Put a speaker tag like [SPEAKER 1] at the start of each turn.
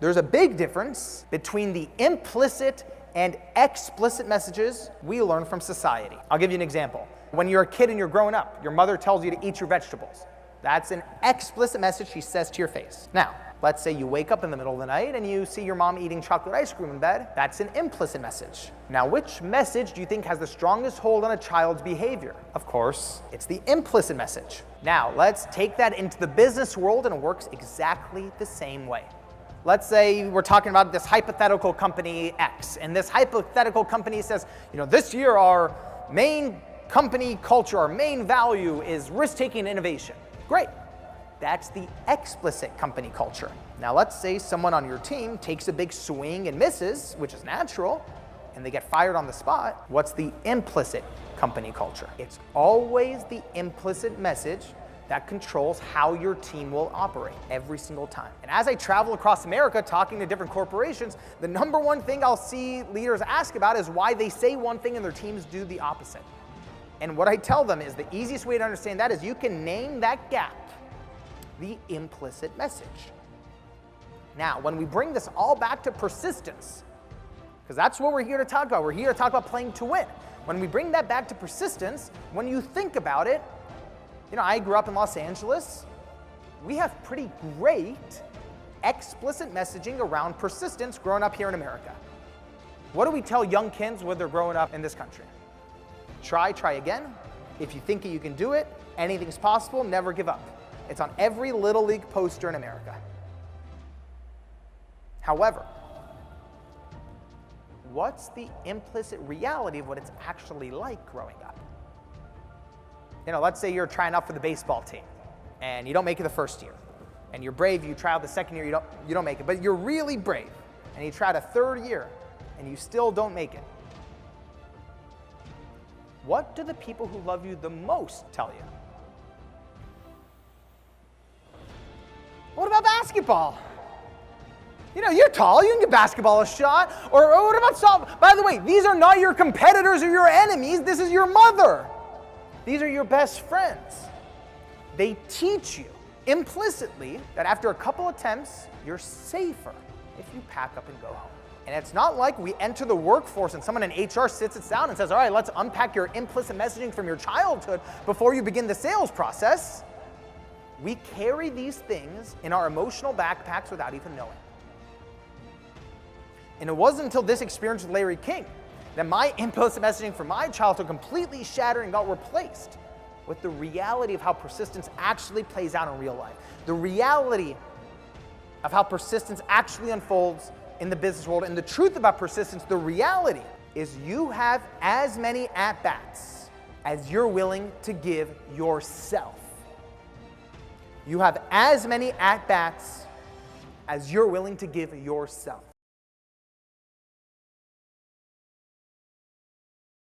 [SPEAKER 1] There's a big difference between the implicit and explicit messages we learn from society. I'll give you an example. When you're a kid and you're growing up, your mother tells you to eat your vegetables. That's an explicit message she says to your face. Now, let's say you wake up in the middle of the night and you see your mom eating chocolate ice cream in bed. That's an implicit message. Now, which message do you think has the strongest hold on a child's behavior? Of course, it's the implicit message. Now, let's take that into the business world, and it works exactly the same way. Let's say we're talking about this hypothetical company X, and this hypothetical company says, this year our main company culture, our main value is risk-taking innovation. Great. That's the explicit company culture. Now let's say someone on your team takes a big swing and misses, which is natural, and they get fired on the spot. What's the implicit company culture? It's always the implicit message that controls how your team will operate every single time. And as I travel across America talking to different corporations, the number one thing I'll see leaders ask about is why they say one thing and their teams do the opposite. And what I tell them is the easiest way to understand that is you can name that gap the implicit message. Now, when we bring this all back to persistence, because that's what we're here to talk about. We're here to talk about playing to win. When we bring that back to persistence, when you think about it, I grew up in Los Angeles. We have pretty great explicit messaging around persistence growing up here in America. What do we tell young kids when they're growing up in this country? Try again. If you think you can do it, anything's possible, never give up. It's on every Little League poster in America. However, what's the implicit reality of what it's actually like growing up? Let's say you're trying out for the baseball team and you don't make it the first year. And you're brave, you try out the second year, you don't make it. But you're really brave and you try the third year and you still don't make it. What do the people who love you the most tell you? What about basketball? You're tall, you can give basketball a shot. Or what about softball? By the way, these are not your competitors or your enemies. This is your mother. These are your best friends. They teach you implicitly that after a couple attempts, you're safer if you pack up and go home. And it's not like we enter the workforce and someone in HR sits us down and says, all right, let's unpack your implicit messaging from your childhood before you begin the sales process. We carry these things in our emotional backpacks without even knowing. And it wasn't until this experience with Larry King that my implicit messaging from my childhood completely shattered and got replaced with the reality of how persistence actually plays out in real life. The reality of how persistence actually unfolds in the business world. And the truth about persistence, the reality is you have as many at-bats as you're willing to give yourself. You have as many at-bats as you're willing to give yourself.